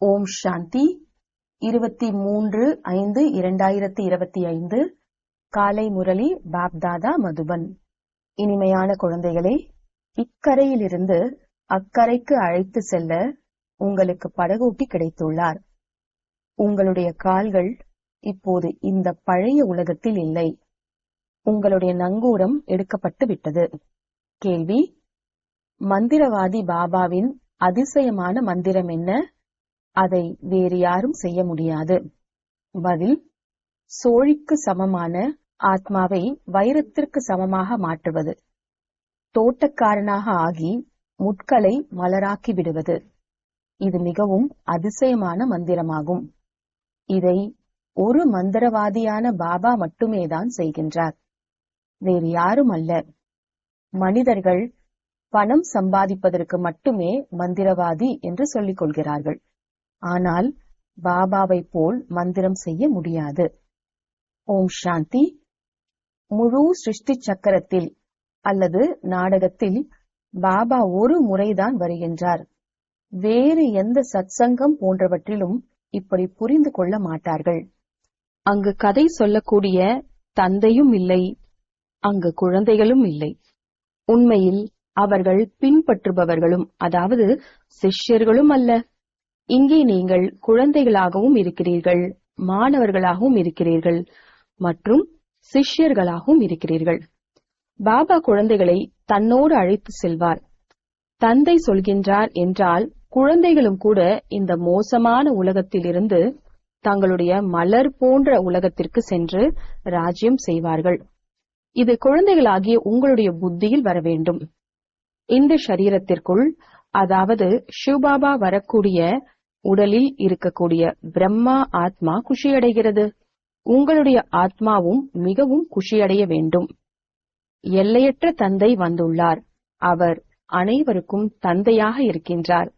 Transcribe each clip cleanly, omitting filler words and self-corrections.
ஓம் சாந்தி 23/5/2025 காலை முரளி பாப்தாதா மதுபன். இனிமையான குழந்தைகளே, இக்கரையிலிருந்து அக்கரைக்கு அழைத்து செல்ல உங்களுக்கு படகோட்டி கிடைத்துள்ளார். உங்களுடைய கால்கள் இப்போது இந்த பழைய உலகத்தில் இல்லை. உங்களுடைய நங்கூரம் எடுக்கப்பட்டு விட்டது. கேள்வி: மந்திரவாதி பாபாவின் அதிசயமான மந்திரம் என்ன? அதை வேறு யாரும் செய்ய முடியாது. பதில்: சோழிக்கு சமமான ஆத்மாவை வைரத்திற்கு சமமாக மாற்றுவது, தோட்டக்காரனாக ஆகி முட்களை மலராக்கி விடுவது. இது மிகவும் அதிசயமான மந்திரமாகும். இதை ஒரு மந்திரவாதியான பாபா மட்டுமேதான் செய்கின்றார், வேறு யாரும் அல்ல. மனிதர்கள் பணம் சம்பாதிப்பதற்கு மட்டுமே மந்திரவாதி என்று சொல்லிக் கொள்கிறார்கள். ஆனால் பாபாவை போல் மந்திரம் செய்ய முடியாது. ஓம் சாந்தி. முழு சிருஷ்டி சக்கரத்தில் அல்லது நாடகத்தில் பாபா ஒரு முறைதான் வருகின்றார். வேறு எந்த சத்சங்கம் போன்றவற்றிலும் இப்படி புரிந்து கொள்ள மாட்டார்கள். அங்கு கதை சொல்லக்கூடிய தந்தையும் இல்லை, அங்கு குழந்தைகளும் இல்லை. உண்மையில் அவர்கள் பின்பற்றுபவர்களும், அதாவது சிஷ்யர்களும் அல்ல. இங்கே நீங்கள் குழந்தைகளாகவும் இருக்கிறீர்கள், மாணவர்களாகவும் இருக்கிறீர்கள் மற்றும் சிஷ்யர்களாகவும் இருக்கிறீர்கள். பாபா குழந்தைகளை தன்னோடு அழைத்து செல்வார். தந்தை சொல்கின்றார் என்றால் குழந்தைகளும் கூட இந்த மோசமான உலகத்தில் இருந்து தங்களுடைய மலர் போன்ற உலகத்திற்கு சென்று ராஜ்யம் செய்வார்கள். இது குழந்தைகளாகிய உங்களுடைய புத்தியில் வர வேண்டும். இந்த சரீரத்திற்குள், அதாவது சிவபாபா வரக்கூடிய உடலில் இருக்கக்கூடிய பிரம்மா ஆத்மா குஷியடைகிறது. உங்களுடைய ஆத்மாவும் மிகவும் குஷியடைய வேண்டும். எல்லையற்ற தந்தை வந்துள்ளார். அவர் அனைவருக்கும் தந்தையாக இருக்கின்றார்.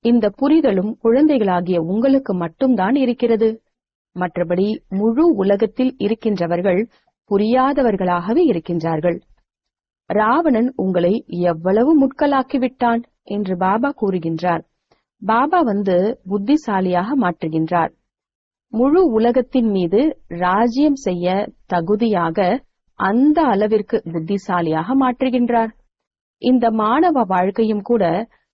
இந்த புரிதலும் குழந்தைகளாகிய உங்களுக்கு மட்டும்தான் இருக்கிறது. மற்றபடி முழு உலகத்தில் இருக்கின்றவர்கள் புரியாதவர்களாகவே இருக்கின்றார்கள். ராவணன் உங்களை எவ்வளவு முட்களாக்கிவிட்டான் என்று பாபா கூறுகின்றார். பாபா வந்து புத்திசாலியாக மாற்றுகின்றார். முழு உலகத்தின் மீது ராஜ்யம் செய்ய தகுதியாக அந்த அளவிற்கு புத்திசாலியாக மாற்றுகின்றார். இந்த மாணவ வாழ்க்கையும் கூட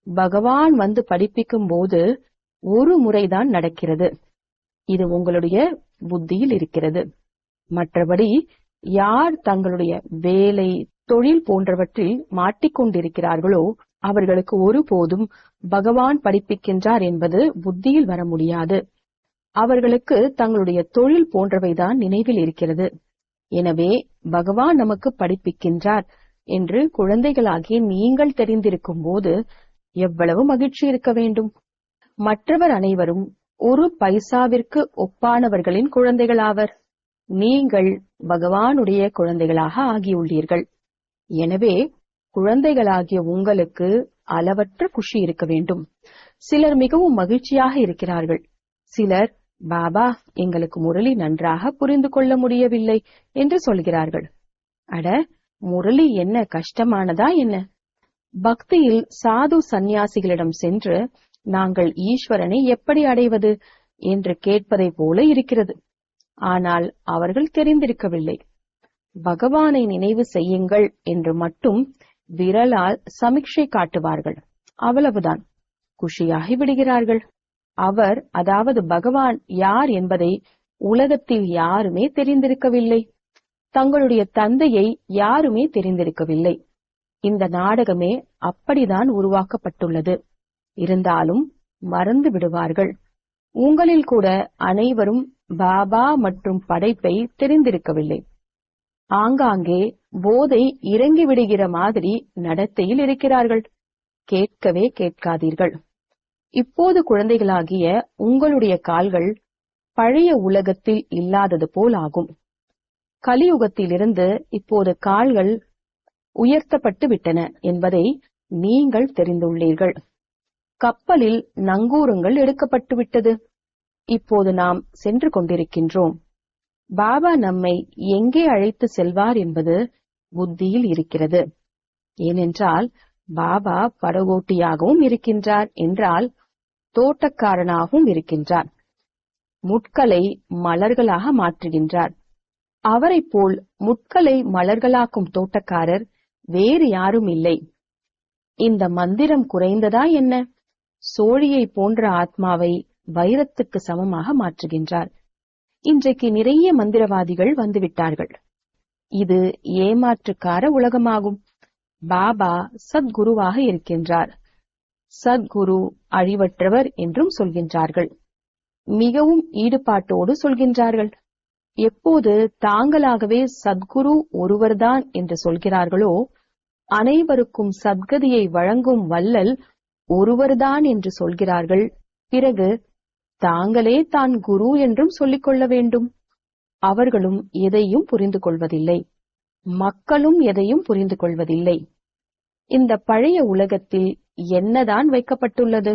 பகவான் வந்து படிப்பிக்கும் போது ஒரு முறைதான் நடக்கிறது. இது உங்களுடைய புத்தியில் இருக்கிறது. மற்றபடி யார் தங்களுடைய வேலை, தொழில் போன்றவற்றில் மாட்டிக்கொண்டிருக்கிறார்களோ அவர்களுக்கு ஒருபோதும் பகவான் படிப்பிக்கின்றார் என்பது புத்தியில் வர முடியாது. அவர்களுக்கு தங்களுடைய தொழில் போன்றவைதான் நினைவில் இருக்கிறது. எனவே பகவான் நமக்கு படிப்பிக்கின்றார் என்று குழந்தைகளாகிய நீங்கள் தெரிந்திருக்கும் போது எவ்வளவு மகிழ்ச்சி இருக்க வேண்டும். மற்றவர் அனைவரும் ஒரு பைசாவிற்கு ஒப்பானவர்களின் குழந்தைகளாவர். நீங்கள் பகவானுடைய குழந்தைகளாக ஆகியுள்ளீர்கள். எனவே குழந்தைகளாகிய உங்களுக்கு அளவற்ற குஷி இருக்க வேண்டும். சிலர் மிகவும் மகிழ்ச்சியாக இருக்கிறார்கள். சிலர், பாபா எங்களுக்கு முரளி நன்றாக புரிந்து கொள்ள முடியவில்லை என்று சொல்கிறார்கள். அட, முரளி என்ன கஷ்டமானதா என்ன? பக்தியில் சாது சந்நியாசிகளிடம் சென்று நாங்கள் ஈஸ்வரனை எப்படி அடைவது என்று கேட்பதை போல இருக்கிறது. ஆனால் அவர்கள் தெரிந்திருக்கவில்லை. பகவானை நினைவு செய்யுங்கள் என்று மட்டும் விரலால் சமிக்ஷை காட்டுவார்கள். அவ்வளவுதான், குஷியாகி விடுகிறார்கள். அவர், அதாவது பகவான் யார் என்பதை உலகத்தில் யாருமே தெரிந்திருக்கவில்லை. தங்களுடைய தந்தையை யாருமே தெரிந்திருக்கவில்லை. இந்த நாடகமே அப்படிதான் உருவாக்கப்பட்டுள்ளது. இருந்தாலும் மறந்து விடுவார்கள். உங்களில் கூட அனைவரும் பாபா மற்றும் படைப்பை தெரிந்திருக்கவில்லை. ஆங்காங்கே போதை இறங்கி விடுகிற மாதிரி நடத்தையில் இருக்கிறார்கள். கேட்கவே கேட்காதீர்கள். இப்போது குழந்தைகளாகிய உங்களுடைய கால்கள் பழைய உலகத்தில் இல்லாதது போல் ஆகும். கலியுகத்திலிருந்து இப்போது கால்கள் உயர்த்தப்பட்டு விட்டன என்பதை நீங்கள் தெரிந்துள்ளீர்கள். கப்பலில் நங்கூரங்கள் எடுக்கப்பட்டு விட்டது. இப்போது நாம் சென்று கொண்டிருக்கின்றோம். பாபா நம்மை எங்கே அழைத்து செல்வார் என்பது புத்தியில் இருக்கிறது. ஏனென்றால் பாபா படகோட்டியாகவும் இருக்கின்றார் என்றால் தோட்டக்காரனாகவும் இருக்கின்றார். முட்களை மலர்களாக மாற்றுகின்றார். அவரைப் போல் முட்களை மலர்களாக்கும் தோட்டக்காரர் வேறு யாரும் இல்லை. இந்த மந்திரம் குறைந்ததா என்ன? சோழியை போன்ற ஆத்மாவை வைரத்துக்கு சமமாக மாற்றுகின்றார். இன்றைக்கு நிறைய மந்திரவாதிகள் வந்துவிட்டார்கள். இது ஏமாற்றுக்கார உலகமாகும். பாபா சத்குருவாக இருக்கின்றார். சத்குரு அழிவற்றவர் என்றும் சொல்கின்றார்கள். மிகவும் ஈடுபாட்டோடு சொல்கின்றார்கள். எப்போது தாங்களாகவே சத்குரு ஒருவர்தான் என்று சொல்கிறார்களோ, அனைவருக்கும் சத்கதியை வழங்கும் வள்ளல் ஒருவர்தான் என்று சொல்கிறார்கள். பிறகு தாங்களே தான் குரு என்றும் சொல்லிக் கொள்ள வேண்டும். அவர்களும் எதையும் புரிந்து கொள்வதில்லை. மக்களும் எதையும் புரிந்து கொள்வதில்லை. இந்த பழைய உலகத்தில் என்னதான் வைக்கப்பட்டுள்ளது?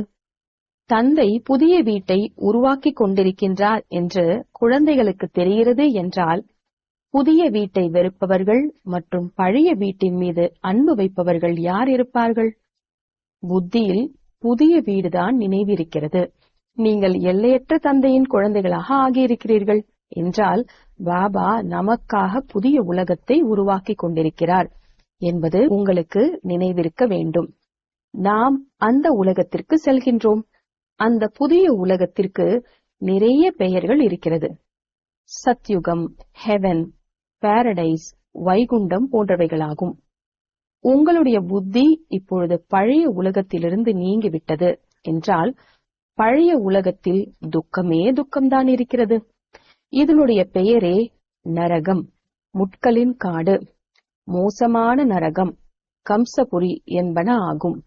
தந்தை புதிய வீட்டை உருவாக்கி கொண்டிருக்கின்றார் என்று குழந்தைகளுக்கு தெரிகிறது என்றால், புதிய வீட்டை வெறுப்பவர்கள் மற்றும் பழைய வீட்டின் மீது அன்பு வைப்பவர்கள் யார் இருப்பார்கள்? புத்தியில் புதிய வீடுதான் நினைவிருக்கிறது. நீங்கள் எல்லையற்ற தந்தையின் குழந்தைகளாக ஆகியிருக்கிறீர்கள் என்றால், பாபா நமக்காக புதிய உலகத்தை உருவாக்கி கொண்டிருக்கிறார் என்பது உங்களுக்கு நினைவிருக்க வேண்டும். நாம் அந்த உலகத்திற்கு செல்கின்றோம். அந்த புதிய உலகத்திற்கு நிறைய பெயர்கள் இருக்கிறது. சத்யுகம், ஹெவன், பாரடைஸ், வைகுண்டம் போன்றவைகளாகும். உங்களுடைய புத்தி இப்பொழுது பழைய உலகத்திலிருந்து நீங்கிவிட்டது என்றால், பழைய உலகத்தில் துக்கமே துக்கம்தான் இருக்கிறது. இதனுடைய பெயரே நரகம், முட்களின் காடு, மோசமான நரகம், கம்சபுரி என்பன ஆகும்.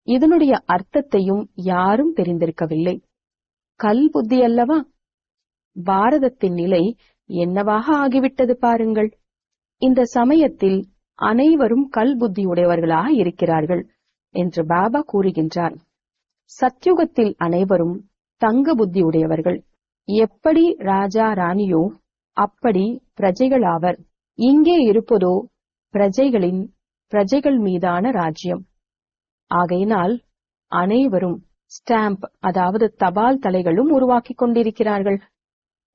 இதனுடைய அர்த்தத்தையும் யாரும் தெரிந்திருக்கவில்லை. கல் புத்தி அல்லவா? பாரதத்தின் நிலை என்னவாக ஆகிவிட்டது பாருங்கள். இந்த சமயத்தில் அனைவரும் கல் புத்தியுடையவர்களாக இருக்கிறார்கள் என்று பாபா கூறுகின்றார். சத்யுகத்தில் அனைவரும் தங்க புத்தியுடையவர்கள். எப்படி ராஜா ராணியோ அப்படி பிரஜைகளாவர். இங்கே இருப்பதோ பிரஜைகள் மீதான ராஜ்யம். ஆகையினால் அனைவரும் ஸ்டாம்ப், அதாவது தபால் தலைகளும் உருவாக்கி கொண்டிருக்கிறார்கள்.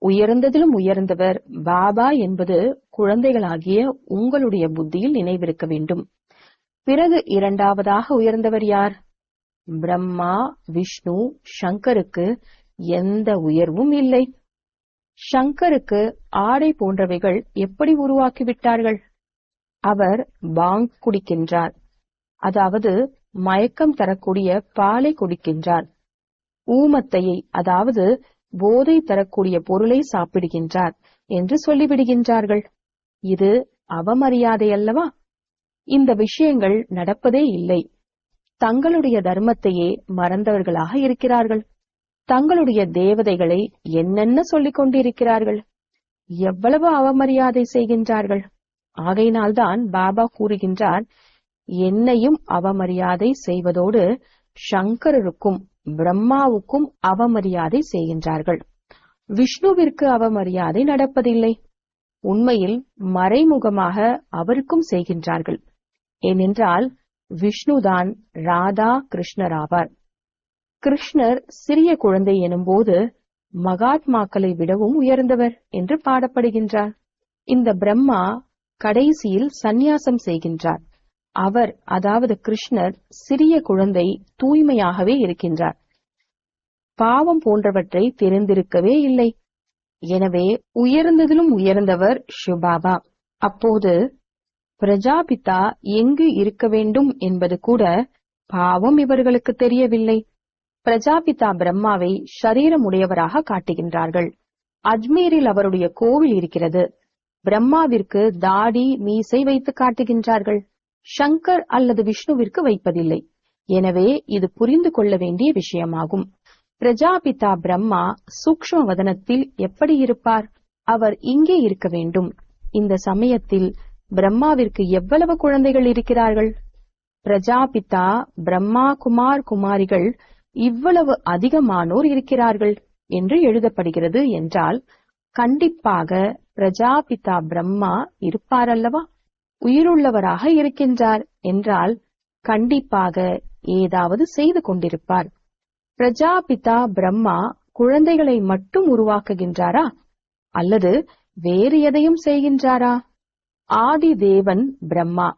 உயர்ந்ததிலும் உயர்ந்தவர் பாபா என்பது குழந்தைகளாகிய உங்களுடைய புத்தியில் நினைவிருக்க வேண்டும். பிறகு இரண்டாவதாக உயர்ந்தவர் யார்? பிரம்மா, விஷ்ணு, சங்கருக்கு எந்த உயர்வும் இல்லை. சங்கருக்கு ஆடை போன்றவைகள் எப்படி உருவாக்கிவிட்டார்கள்? அவர் பாங் குடிக்கின்றார், அதாவது மயக்கம் தரக்கூடிய பாலை குடிக்கின்றார். ஊமத்தையை, அதாவது போதை தரக்கூடிய பொருளை சாப்பிடுகின்றார் என்று சொல்லிவிடுகின்றார்கள். இது அவமரியாதை அல்லவா? இந்த விஷயங்கள் நடப்பதே இல்லை. தங்களுடைய தர்மத்தையே மறந்தவர்களாக இருக்கிறார்கள். தங்களுடைய தேவதைகளை என்னென்ன சொல்லிக் கொண்டிருக்கிறார்கள். எவ்வளவு அவமரியாதை செய்கின்றார்கள். ஆகையினால்தான் பாபா கூறுகின்றார், என்னையும் அவமரியாதை செய்வதோடு சங்கரருக்கும் பிரம்மாவுக்கும் அவமரியாதை செய்கின்றார்கள். விஷ்ணுவிற்கு அவமரியாதை நடப்பதில்லை. உண்மையில் மறைமுகமாக அவருக்கும் செய்கின்றார்கள். ஏனென்றால் விஷ்ணுதான் ராதா கிருஷ்ணராவார். கிருஷ்ணர் சிறிய குழந்தை எனும்போது மகாத்மாக்களை விடவும் உயர்ந்தவர் என்று பாடப்படுகின்றார். இந்த பிரம்மா கடைசியில் சந்நியாசம் செய்கின்றார். அவர், அதாவது கிருஷ்ணர், சிறிய குழந்தை தூய்மையாகவே இருக்கின்றார். பாவம் போன்றவற்றை தெரிந்திருக்கவே இல்லை. எனவே உயர்ந்ததிலும் உயர்ந்தவர் சிவபாபா. அப்போது பிரஜாபிதா எங்கு இருக்க வேண்டும் என்பது கூட பாவம் இவர்களுக்கு தெரியவில்லை. பிரஜாபிதா பிரம்மாவை ஷரீரமுடையவராக காட்டுகின்றார்கள். அஜ்மீரில் அவருடைய கோவில் இருக்கிறது. பிரம்மாவிற்கு தாடி மீசை வைத்து காட்டுகின்றார்கள். சங்கர் அல்லது விஷ்ணுவிற்கு வைப்பதில்லை. எனவே இது புரிந்து கொள்ள வேண்டிய விஷயமாகும். பிரஜாபிதா பிரம்மா சூக்ஷ்ம வதனத்தில் எப்படி இருப்பார்? அவர் இங்கே இருக்க வேண்டும். இந்த சமயத்தில் பிரம்மாவிற்கு எவ்வளவு குழந்தைகள் இருக்கிறார்கள்? பிரஜாபிதா பிரம்மா குமார் குமாரிகள் இவ்வளவு அதிகமானோர் இருக்கிறார்கள் என்று எழுதப்படுகிறது என்றால், கண்டிப்பாக பிரஜாபிதா பிரம்மா இருப்பாரல்லவா? உயிருள்ளவராக இருக்கின்றார் என்றால் கண்டிப்பாக ஏதாவது செய்து கொண்டிருப்பார். பிரஜாபிதா பிரம்மா குழந்தைகளை மட்டும் உருவாக்குகின்றாரா அல்லது வேறு எதையும் செய்கின்றாரா? ஆதி தேவன் பிரம்மா,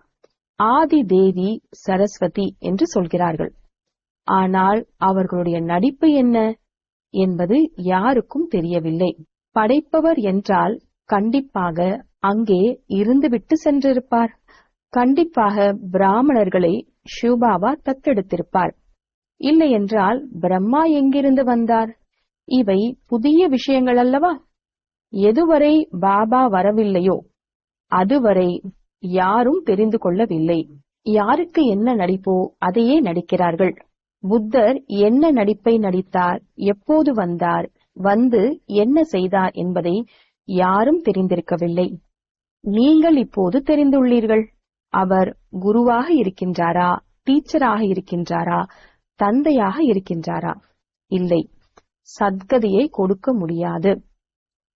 ஆதி தேவி சரஸ்வதி என்று சொல்கிறார்கள். ஆனால் அவர்களுடைய நடிப்பு என்ன என்பது யாருக்கும் தெரியவில்லை. படைப்பவர் என்றால் கண்டிப்பாக அங்கே இருந்துவிட்டு சென்றிருப்பார். கண்டிப்பாக பிராமணர்களை சிவபாபா தத்தெடுத்திருப்பார். இல்லையென்றால் பிரம்மா எங்கிருந்து வந்தார்? இவை புதிய விஷயங்கள் அல்லவா? எதுவரை பாபா வரவில்லையோ அதுவரை யாரும் தெரிந்து கொள்ளவில்லை. யாருக்கு என்ன நடிப்போ அதையே நடிக்கிறார்கள். புத்தர் என்ன நடிப்பை நடித்தார், எப்போது வந்தார், வந்து என்ன செய்தார் என்பதை யாரும் தெரிந்திருக்கவில்லை. நீங்கள் இப்போது தெரிந்துள்ளீர்கள். அவர் குருவாக இருக்கின்றாரா, டீச்சராக இருக்கின்றாரா, தந்தையாக இருக்கின்றாரா? இல்லை, சத்கதியை கொடுக்க முடியாது.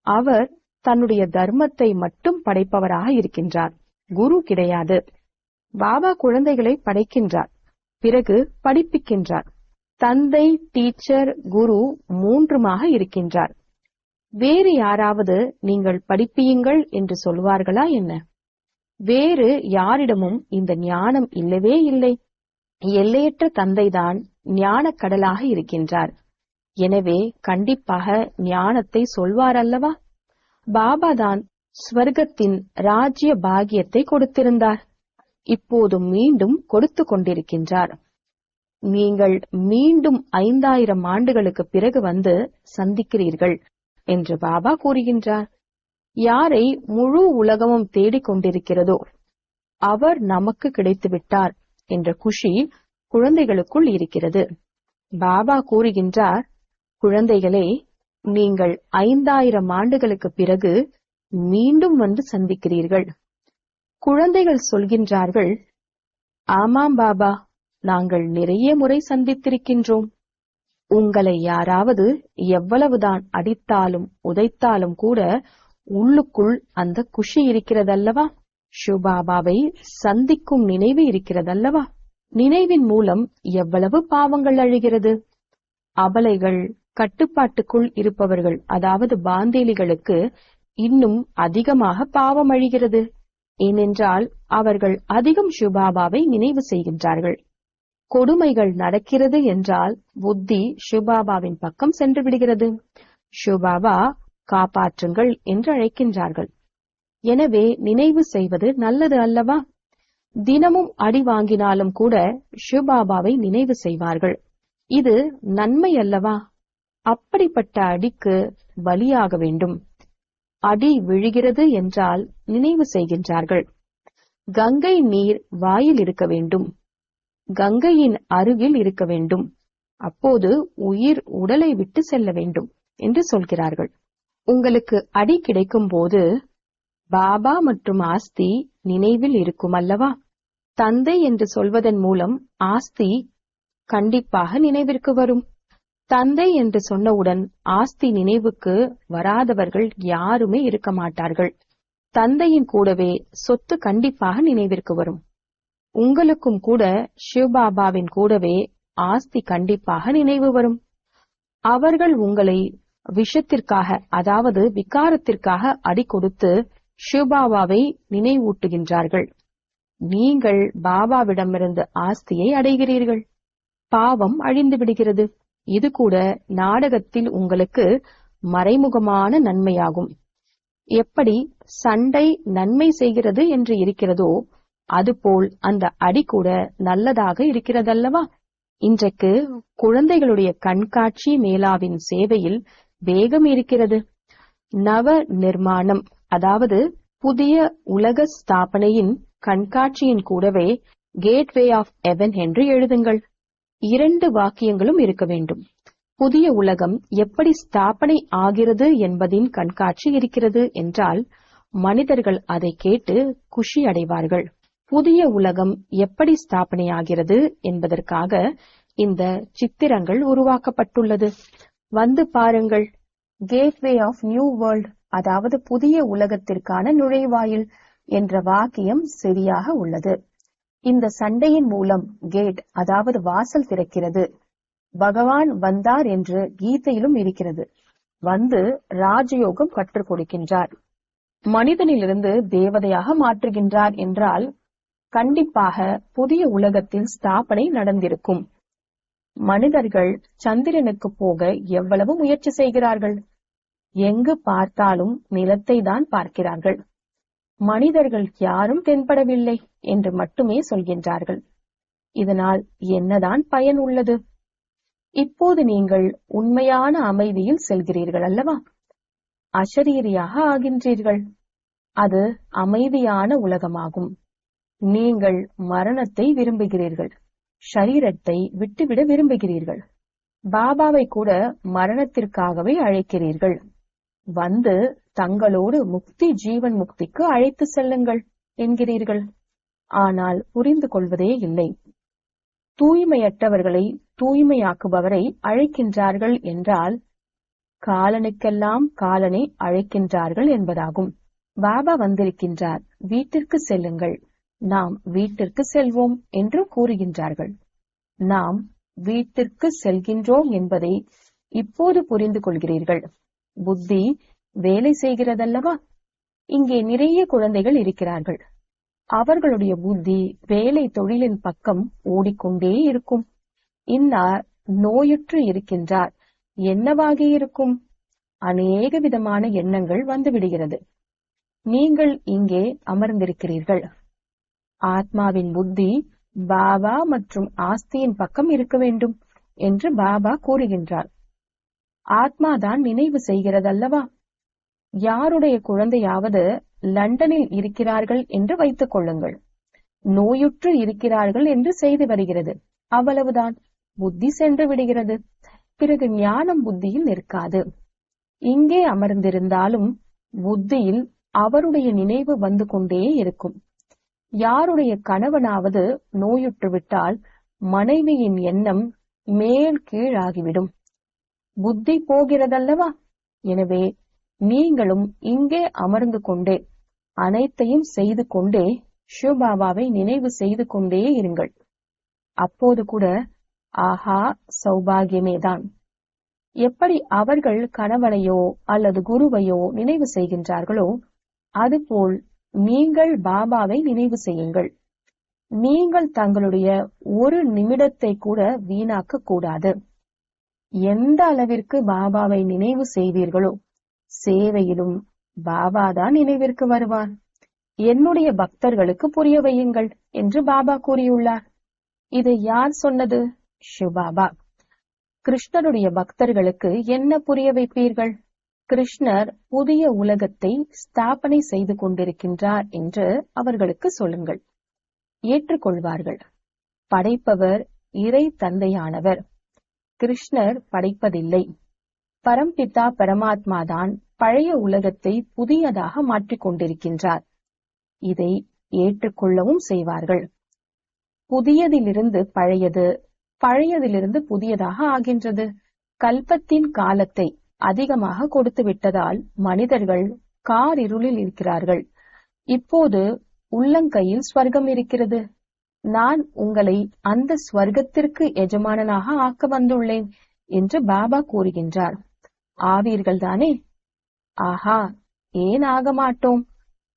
அவர் தன்னுடைய தர்மத்தை மட்டும் படைப்பவராக இருக்கின்றார். குரு கிடையாது. பாபா குழந்தைகளை படைக்கின்றார், பிறகு படிப்பிக்கின்றார். தந்தை, டீச்சர், குரு மூன்றுமாக இருக்கின்றார். வேறு யாராவது நீங்கள் படிப்பியுங்கள் என்று சொல்வார்களா என்ன? வேறு யாரிடமும் இந்த ஞானம் இல்லவே இல்லை. எல்லையற்ற தந்தைதான் ஞானக் கடலாக இருக்கின்றார். எனவே கண்டிப்பாக ஞானத்தை சொல்வார் அல்லவா? பாபாதான் ஸ்வர்க்கத்தின் ராஜ்ய பாகியத்தை கொடுத்திருந்தார். இப்போது மீண்டும் கொடுத்து கொண்டிருக்கின்றார். நீங்கள் மீண்டும் 5000 ஆண்டுகளுக்கு பிறகு வந்து சந்திக்கிறீர்கள் என்று பாபா கூறுகின்றார். யாரை முழு உலகமும் தேடிக் கொண்டிருக்கிறதோ அவர் நமக்கு கிடைத்துவிட்டார் என்ற குஷி குழந்தைகளுக்குள் இருக்கிறது. பாபா கூறுகின்றார், குழந்தைகளே, நீங்கள் 5000 ஆண்டுகளுக்கு பிறகு மீண்டும் வந்து சந்திக்கிறீர்கள். குழந்தைகள் சொல்கின்றார்கள், ஆமாம் பாபா, நாங்கள் நிறைய முறை சந்தித்திருக்கின்றோம். உங்களை யாராவது எவ்வளவுதான் அடித்தாலும் உதைத்தாலும் கூட உள்ளுக்குள் அந்த குஷி இருக்கிறதல்லவா? சிவபாபாவை சந்திக்கும் நினைவு இருக்கிறதல்லவா? நினைவின் மூலம் எவ்வளவு பாவங்கள் அழிகிறது. அபலைகள், கட்டுப்பாட்டுக்குள் இருப்பவர்கள், அதாவது பாந்தேலிகளுக்கு இன்னும் அதிகமாக பாவம் அழிகிறது. ஏனென்றால் அவர்கள் அதிகம் சிவபாபாவை நினைவு செய்கின்றார்கள். கொடுமைகள் நடக்கிறது என்றால் புத்தி சிவபாபாவின் பக்கம் சென்று விடுகிறது. சிவபாபா காப்பாற்றுங்கள் என்று அழைக்கின்றார்கள். எனவே நினைவு செய்வது நல்லது அல்லவா? தினமும் அடி வாங்கினாலும் கூட சிவபாபாவை நினைவு செய்வார்கள். இது நன்மை அல்லவா? அப்படிப்பட்ட அடிக்கு பலியாக வேண்டும். அடி விழுகிறது என்றால் நினைவு செய்கின்றார்கள். கங்கை நீர் வாயில் இருக்க வேண்டும், கங்கையின் அருகில் இருக்க வேண்டும், அப்போது உயிர் உடலை விட்டு செல்ல வேண்டும் என்று சொல்கிறார்கள். உங்களுக்கு அடி கிடைக்கும் போது பாபா மற்றும் ஆஸ்தி நினைவில் இருக்கும் அல்லவா? தந்தை என்று சொல்வதன் மூலம் ஆஸ்தி கண்டிப்பாக நினைவிற்கு வரும். தந்தை என்று சொன்னவுடன் ஆஸ்தி நினைவுக்கு வராதவர்கள் யாருமே இருக்க மாட்டார்கள். தந்தையின் கூடவே சொத்து கண்டிப்பாக நினைவிற்கு வரும். உங்களுக்கும் கூட சிவபாபாவின் கூடவே ஆஸ்தி கண்டிப்பாக நினைவு வரும். அவர்கள் உங்களை விஷத்திற்காக, அதாவது விகாரத்திற்காக அடி கொடுத்து சிவபாபாவை நினைவூட்டுகின்றார்கள். நீங்கள் பாபாவிடமிருந்து ஆஸ்தியை அடைகிறீர்கள். பாவம் அழிந்து விடுகிறது. இது கூட நாடகத்தில் உங்களுக்கு மறைமுகமான நன்மையாகும். எப்படி சண்டை நன்மை செய்கிறது என்று இருக்கிறதோ அதுபோல் அந்த அடி கூட நல்லதாக இருக்கிறதல்லவா? இன்றைக்கு குழந்தைகளுடைய கண்காட்சி மேளாவின் சேவையில் வேகம் இருக்கிறது. நவ நிர்மாணம், அதாவது புதிய உலக ஸ்தாபனையின் கண்காட்சியின் கூடவே கேட்வே ஆஃப் ஹெவன் என்று எழுதுங்கள். 2 வாக்கியங்களும் இருக்க வேண்டும். புதிய உலகம் எப்படி ஸ்தாபனை ஆகிறது என்பதின் கண்காட்சி இருக்கிறது என்றால் மனிதர்கள் அதை கேட்டு குஷி அடைவார்கள். புதிய உலகம் எப்படி ஸ்தாபனை ஆகிறது என்பதற்காக இந்த சித்திரங்கள் உருவாக்கப்பட்டுள்ளது. வந்து பாருங்கள். கேட்வே ஆஃப் நியூ வேர்ல்ட், அதாவது புதிய உலகத்திற்கான நுழைவாயில் என்ற வாக்கியம் சரியாக உள்ளது. இந்த சண்டையின் மூலம் கேட், அதாவது வாசல் திறக்கிறது. பகவான் வந்தார் என்று கீதையிலும் இருக்கிறது. வந்து ராஜயோகம் கற்றுக் கொடுக்கின்றார், மனிதனிலிருந்து தேவதையாக மாற்றுகின்றார் என்றால் கண்டிப்பாக புதிய உலகத்தில் ஸ்தாபனை நடந்திருக்கும். மனிதர்கள் சந்திரனுக்கு போக எவ்வளவு முயற்சி செய்கிறார்கள். எங்கு பார்த்தாலும் நிலத்தை தான் பார்க்கிறார்கள். மனிதர்கள் யாரும் தென்படவில்லை என்று மட்டுமே சொல்கின்றார்கள். இதனால் என்னதான் பயன் உள்ளது? இப்போது நீங்கள் உண்மையான அமைதியில் செல்கிறீர்கள் அல்லவா? அசரீரியாக ஆகின்றீர்கள். அது அமைதியான உலகமாகும். நீங்கள் மரணத்தை விரும்புகிறீர்கள், ஷரீரத்தை விட்டுவிட விரும்புகிறீர்கள். பாபாவை கூட மரணத்திற்காகவே அழைக்கிறீர்கள். வந்து தங்களோடு முக்தி ஜீவன் முக்திக்கு அழைத்து செல்லுங்கள் என்கிறீர்கள். ஆனால் புரிந்து கொள்வதே இல்லை. தூய்மையற்றவர்களை தூய்மையாக்குபவரை அழைக்கின்றார்கள் என்றால் காலனுக்கெல்லாம் காலனை அழைக்கின்றார்கள் என்பதாகும். பாபா வந்திருக்கின்றார், வீட்டிற்கு செல்லுங்கள், நாம் வீட்டிற்கு செல்வோம் என்று கூறுகின்றார்கள். நாம் வீட்டிற்கு செல்கின்றோம் என்பதை இப்போது புரிந்து கொள்கிறீர்கள். புத்தி வேலை செய்கிறதல்லவா? இங்கே நிறைய குழந்தைகள் இருக்கிறார்கள். அவர்களுடைய புத்தி வேலை தொழிலின் பக்கம் ஓடிக்கொண்டே இருக்கும். இன்னார் நோயுற்று இருக்கின்றார், என்னவாகி இருக்கும்? அநேக விதமான எண்ணங்கள் வந்துவிடுகிறது. நீங்கள் இங்கே அமர்ந்திருக்கிறீர்கள். ஆத்மாவின் புத்தி பாபா மற்றும் ஆஸ்தியின் பக்கம் இருக்க வேண்டும் என்று பாபா கூறுகின்றார். ஆத்மாதான் நினைவு செய்கிறதல்லவா? யாருடைய குழந்தையாவது லண்டனில் இருக்கிறார்கள் என்று வைத்துக் கொள்ளுங்கள். நோயுற்று இருக்கிறார்கள் என்று செய்து வருகிறது. அவ்வளவுதான், புத்தி சென்று விடுகிறது. பிறகு ஞானம் புத்தியில் நிற்காது. இங்கே அமர்ந்திருந்தாலும் புத்தியில் அவருடைய நினைவு வந்து கொண்டே இருக்கும். யாருடைய கணவனாவது நோயுற்று விட்டால் மனைவியின் எண்ணம் மேல் கீழாகிவிடும். புத்தி போகிறதல்லவா? எனவே நீங்களும் இங்கே அமர்ந்து கொண்டே அனைத்தையும் செய்து கொண்டே சிவபாபாவை நினைவு செய்து கொண்டே இருங்கள். அப்போது கூட ஆஹா சௌபாகியமேதான். எப்படி அவர்கள் கணவனையோ அல்லது குருவையோ நினைவு செய்கின்றார்களோ அதுபோல் நீங்கள் பாபாவை நினைவு செய்யுங்கள். நீங்கள் தங்களுடைய ஒரு நிமிடத்தை கூட வீணாக்க கூடாது. எந்த அளவிற்கு பாபாவை நினைவு செய்வீர்களோ சேவையிலும் பாபாதான் நினைவிற்கு வருவார். என்னுடைய பக்தர்களுக்கு புரிய வையுங்கள் என்று பாபா கூறியுள்ளார். இதை யார் சொன்னது? சிவபாபா. கிருஷ்ணருடைய பக்தர்களுக்கு என்ன புரிய வைப்பீர்கள்? கிருஷ்ணர் புதிய உலகத்தை ஸ்தாபனை செய்து கொண்டிருக்கின்றார் என்று அவர்களுக்கு சொல்லுங்கள். ஏற்றுக்கொள்வார்கள். படைப்பவர் இறை தந்தையானவர். கிருஷ்ணர் படைப்பதில்லை. பரம்பிதா பரமாத்மாதான் பழைய உலகத்தை புதியதாக மாற்றிக் கொண்டிருக்கின்றார். இதை ஏற்றுக்கொள்ளவும் செய்வார்கள். புதியதிலிருந்து பழையது, பழையதிலிருந்து புதியதாக ஆகின்றது. கல்பத்தின் காலத்தை அதிகமாக கொடுத்து விட்டதால் மனிதர்கள் காரிருளில் இருக்கிறார்கள். இப்போது உள்ளங்கையில் ஸ்வர்க்கம் இருக்கிறது. நான் உங்களை அந்த ஸ்வர்க்கத்திற்கு எஜமானனாக ஆக்க வந்துள்ளேன் என்று பாபா கூறுகின்றார். ஆவீர்கள் தானே? ஆஹா, ஏன் ஆக மாட்டோம்?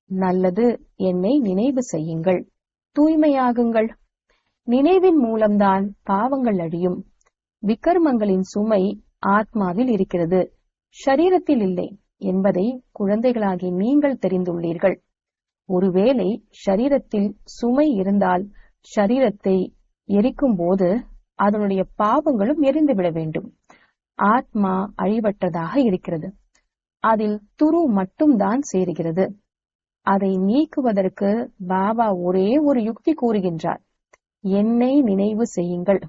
நல்லது, என்னை நினைவு செய்யுங்கள், தூய்மையாகுங்கள். நினைவின் மூலம்தான் பாவங்கள் அழியும். விகர்மங்களின் சுமை ஆத்மாவில் இருக்கிறது, ஷரீரத்தில் இல்லை என்பதை குழந்தைகளாகி நீங்கள் தெரிந்துள்ளீர்கள். ஒருவேளை ஷரீரத்தில் சுமை இருந்தால் ஷரீரத்தை எரிக்கும் போது அதனுடைய பாவங்களும் எரிந்துவிட வேண்டும். ஆத்மா அழிவற்றதாக இருக்கிறது. அதில் துரு மட்டும்தான் சேருகிறது. அதை நீக்குவதற்கு பாபா ஒரே ஒரு யுக்தி கூறுகின்றார். என்னை நினைவு செய்யுங்கள்.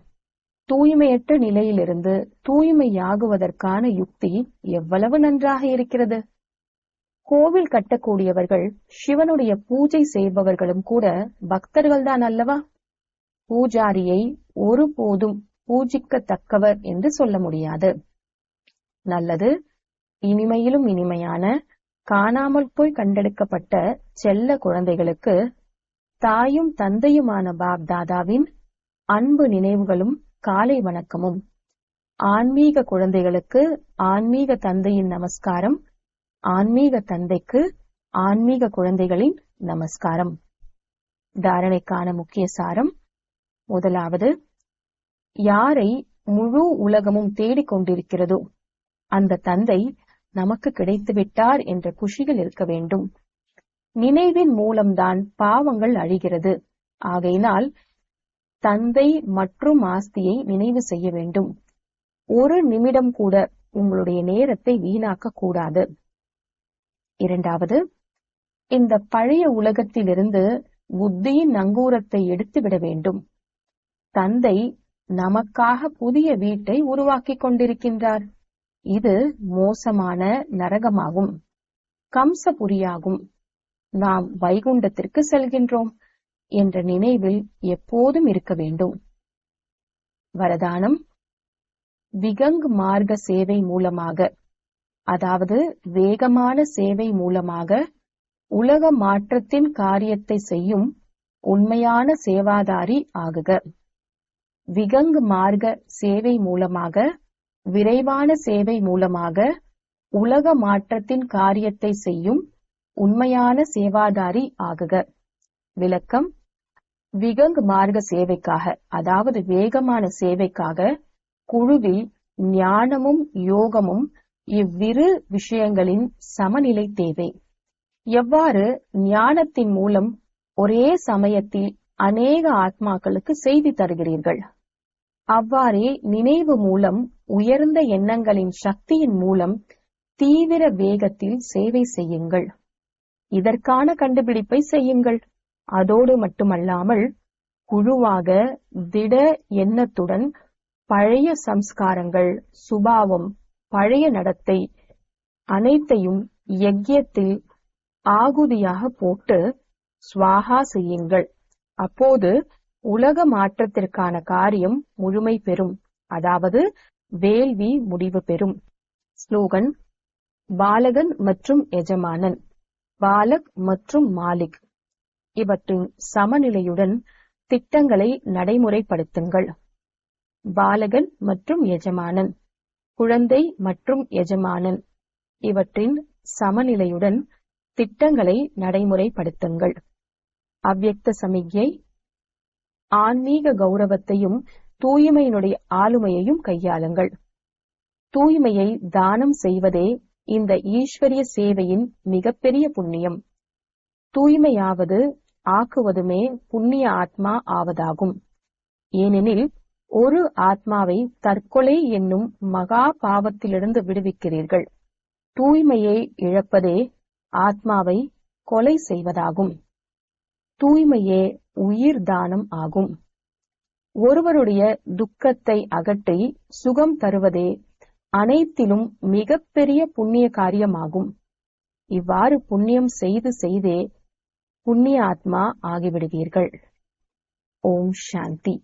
தூய்மையற்ற நிலையிலிருந்து தூய்மையாகுவதற்கான யுக்தி எவ்வளவு நன்றாக இருக்கிறது. கோவில் கட்டக்கூடியவர்கள், சிவனுடைய பூஜை செய்பவர்களும் கூட பக்தர்கள்தான் அல்லவா? பூஜாரியை ஒருபோதும் பூஜிக்கத்தக்கவர் என்று சொல்ல முடியாது. நல்லது, இனிமையிலும் இனிமையான காணாமல் போய் கண்டெடுக்கப்பட்ட செல்ல குழந்தைகளுக்கு தாயும் தந்தையுமான பாப் தாதாவின் அன்பு நினைவுகளும் காலை வணக்கமும். ஆன்மீக குழந்தைகளுக்கு ஆன்மீக தந்தையின் நமஸ்காரம். ஆன்மீக தந்தைக்கு ஆன்மீக குழந்தைகளின் நமஸ்காரம். தாரணைக்கான முக்கிய சாரம். முதலாவது, யாரை முழு உலகமும் தேடிக் கொண்டிருக்கிறதோ அந்த தந்தை நமக்கு கிடைத்துவிட்டார் என்ற குஷியில் இருக்க வேண்டும். நினைவின் மூலம்தான் பாவங்கள் அழிகிறது. ஆகையினால் தந்தை மற்றும் ஆஸ்தியை நினைவு செய்ய வேண்டும். ஒரு நிமிடம் கூட உங்களுடைய நேரத்தை வீணாக்க கூடாது. இரண்டாவது, இந்த பழைய உலகத்திலிருந்து புத்தியின் நங்கூரத்தை எடுத்துவிட வேண்டும். தந்தை நமக்காக புதிய வீட்டை உருவாக்கி கொண்டிருக்கின்றார். இது மோசமான நரகமாகும், கம்சபுரியாகும். நாம் வைகுண்டத்திற்கு செல்கின்றோம் என்ற நினைவில் எப்போதும் இருக்க வேண்டும். வரதானம். விகங் மார்க்க சேவை மூலமாக, அதாவது வேகமான சேவை மூலமாக உலக மாற்றத்தின் காரியத்தை செய்யும் உண்மையான சேவாதாரி ஆகுக. விகங் மார்க்க சேவை மூலமாக, விரைவான சேவை மூலமாக உலக மாற்றத்தின் காரியத்தை செய்யும் உண்மையான சேவாதாரி ஆகுக. விளக்கம். விகங் மார்க்க சேவைக்காக, அதாவது வேகமான சேவைக்காக குழுவில் ஞானமும் யோகமும் இவ்விரு விஷயங்களின் சமநிலை தேவை. எவ்வாறு ஞானத்தின் மூலம் ஒரே சமயத்தில் அநேக ஆத்மாக்களுக்கு செய்தி தருகிறீர்கள், அவ்வாறே நினைவு மூலம் உயர்ந்த எண்ணங்களின் சக்தியின் மூலம் தீவிர வேகத்தில் சேவை செய்யுங்கள். இதற்கான கண்டுபிடிப்பை செய்யுங்கள். அதோடு மட்டுமல்லாமல் குழுவாக திட எண்ணத்துடன் பழைய சம்ஸ்காரங்கள், சுபாவம், பழைய நடத்தை அனைத்தையும் யஜ்யத்தில் ஆகுதியாக போட்டு ஸ்வாஹா செய்யுங்கள். அப்போது உலக மாற்றத்திற்கான காரியம் முழுமை பெறும், அதாவது வேள்வி முடிவு பெறும். ஸ்லோகன். பாலகன் மற்றும் எஜமானன், பாலக் மற்றும் மாலிக் இவற்றின் சமநிலையுடன் திட்டங்களை நடைமுறைப்படுத்துங்கள். பாலகன் மற்றும் எஜமானன், குழந்தை மற்றும் எஜமானன் இவற்றின் சமநிலையுடன் திட்டங்களை நடைமுறைப்படுத்துங்கள். அவ்யக்த சமிக்ஞை. ஆன்மீக கௌரவத்தையும் தூய்மையினுடைய ஆளுமையையும் கையாளுங்கள். தூய்மையை தானம் செய்வதே இந்த ஈஸ்வரிய சேவையின் மிகப்பெரிய புண்ணியம். தூய்மையாவது ஆக்குவதுமே புண்ணிய ஆத்மா ஆவதாகும். ஏனெனில் ஒரு ஆத்மாவை தற்கொலை என்னும் மகா பாவத்திலிருந்து விடுவிக்கிறீர்கள். தூய்மையை இழப்பதே ஆத்மாவை கொலை செய்வதாகும். தூய்மையே உயிர் தானம் ஆகும். ஒருவருடைய துக்கத்தை அகற்றி சுகம் தருவதே அனைத்திலும் மிகப்பெரிய புண்ணிய காரியமாகும். இவ்வாறு புண்ணியம் செய்து செய்தே புண்ணிய ஆத்மா ஆகிவிடுவீர்கள். ஓம் சாந்தி.